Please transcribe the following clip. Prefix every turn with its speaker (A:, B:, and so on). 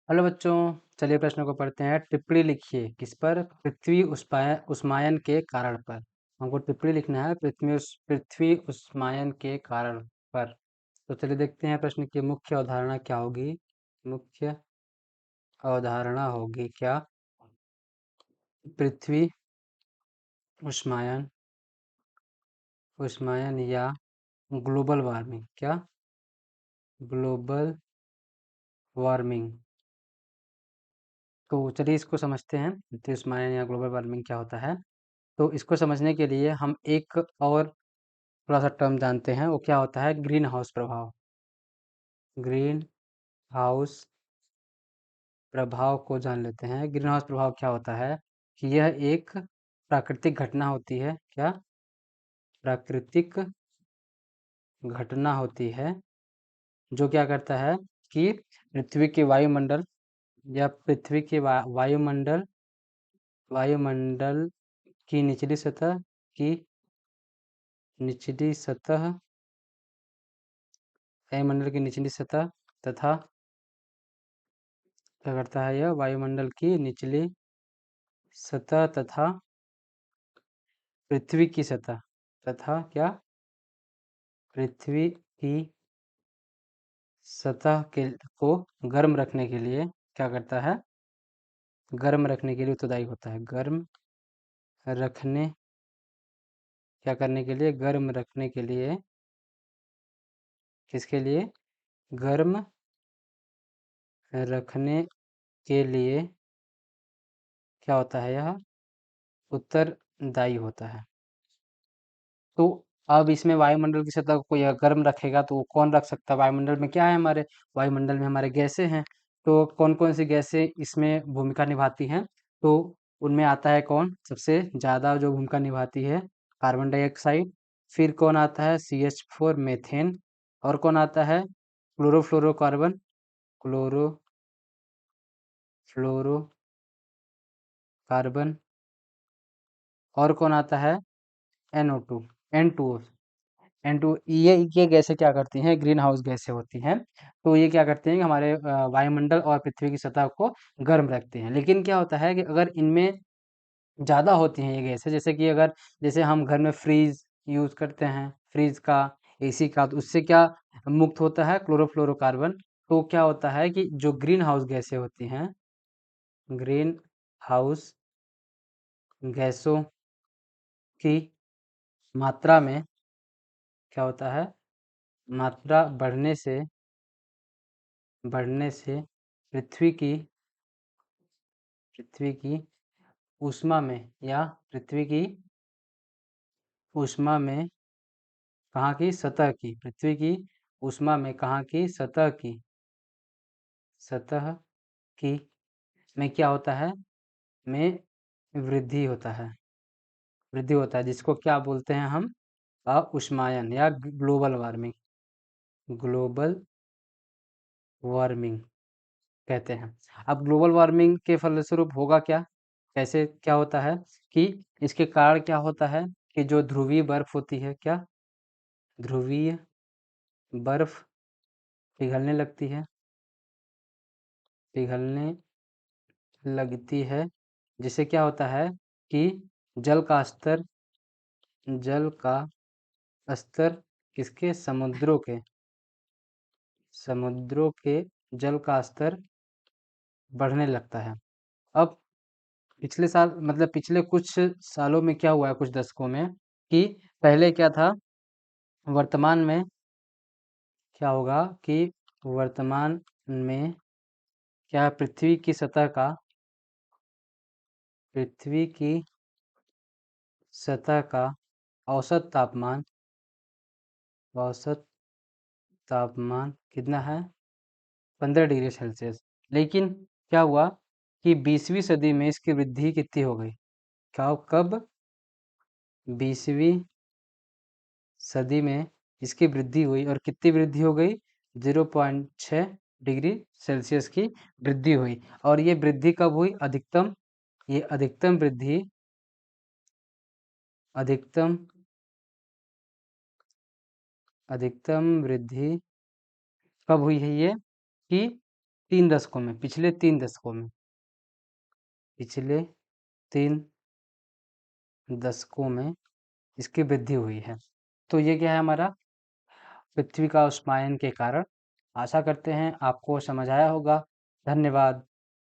A: Hello बच्चों, चलिए प्रश्नों को पढ़ते हैं। टिप्पणी लिखिए किस पर? पृथ्वी उष्मायन के कारण पर। हमको टिप्पणी लिखना है पृथ्वी उष्मायन के कारण पर। तो चलिए देखते हैं प्रश्न की मुख्य अवधारणा क्या होगी। मुख्य अवधारणा होगी क्या? पृथ्वी उष्मायन उष्मायन या ग्लोबल वार्मिंग। क्या? Global warming. तो चलिए इसको समझते हैं, पृथ्वी उष्मायन या ग्लोबल वार्मिंग क्या होता है। तो इसको समझने के लिए हम एक और थोड़ा सा टर्म जानते हैं, वो क्या होता है? ग्रीन हाउस प्रभाव। ग्रीन हाउस प्रभाव को जान लेते हैं। ग्रीन हाउस प्रभाव क्या होता है कि यह एक प्राकृतिक घटना होती है। क्या? प्राकृतिक घटना होती है जो क्या करता है कि पृथ्वी के वायुमंडल या पृथ्वी के वायुमंडल की निचली सतह वायुमंडल की निचली सतह तथा क्या करता है? यह वायुमंडल की निचली सतह तथा पृथ्वी की सतह तथा क्या? पृथ्वी की सतह को गर्म रखने के लिए क्या करता है? गर्म रखने के लिए उत्तरदायी होता है। गर्म रखने क्या करने के लिए? गर्म रखने के लिए। किसके लिए? गर्म रखने के लिए क्या होता है? यह उत्तरदायी होता है। तो अब इसमें वायुमंडल की सतह को यह गर्म रखेगा तो वो कौन रख सकता है? वायुमंडल में क्या है हमारे? वायुमंडल में हमारे गैसें हैं। तो कौन कौन सी गैसें इसमें भूमिका निभाती हैं? तो उनमें आता है कौन सबसे ज़्यादा जो भूमिका निभाती है? Carbon dioxide. फिर कौन आता है? CH4 methane. और कौन आता है? क्लोरोफ्लोरोकार्बन। क्लोरोफ्लोरोकार्बन। और कौन आता है? NO2 N2O। N2 ये गैसें क्या करती हैं? ग्रीन हाउस गैसें होती हैं। तो ये क्या करते हैं कि हमारे वायुमंडल और पृथ्वी की सतह को गर्म रखते हैं। लेकिन क्या होता है कि अगर इनमें ज़्यादा होती हैं ये गैसें, जैसे हम घर में फ्रीज यूज़ करते हैं, फ्रीज का, AC का, तो उससे क्या मुक्त होता है? क्लोरोफ्लोरोकार्बन। तो क्या होता है कि जो ग्रीन हाउस गैसें होती हैं, ग्रीन हाउस गैसों की मात्रा में क्या होता है? मात्रा बढ़ने से पृथ्वी की पृथ्वी की ऊष्मा में या पृथ्वी की ऊष्मा में कहाँ की? सतह की। पृथ्वी की ऊष्मा में कहाँ की? सतह की में क्या होता है? में वृद्धि होता है। जिसको क्या बोलते हैं हम? उष्मायन या ग्लोबल वार्मिंग। ग्लोबल वार्मिंग कहते हैं। अब ग्लोबल वार्मिंग के फलस्वरूप होगा क्या? कैसे क्या होता है कि इसके कारण क्या होता है कि जो ध्रुवीय बर्फ होती है, क्या? ध्रुवीय बर्फ पिघलने लगती है। पिघलने लगती है जिससे क्या होता है कि जल का स्तर जल का स्तर किसके? समुद्रों के जल का स्तर बढ़ने लगता है। अब पिछले साल मतलब पिछले कुछ सालों में क्या हुआ है, कुछ दशकों में, कि पहले क्या था? वर्तमान में क्या होगा कि वर्तमान में क्या पृथ्वी की सतह का औसत तापमान औसत तापमान कितना है? 15 डिग्री सेल्सियस। लेकिन क्या हुआ कि 20वीं सदी में इसकी वृद्धि कितनी हो गई? क्या कब? 20वीं सदी में इसकी वृद्धि हुई और कितनी वृद्धि हो गई? 0.6 डिग्री सेल्सियस की वृद्धि हुई। और ये वृद्धि कब हुई? ये अधिकतम वृद्धि कब हुई है? ये कि 3 दशकों में, पिछले 3 दशकों में, पिछले 3 दशकों में इसकी वृद्धि हुई है। तो ये क्या है हमारा, पृथ्वी का उष्मायन के कारण। आशा करते हैं आपको समझ आया होगा। धन्यवाद।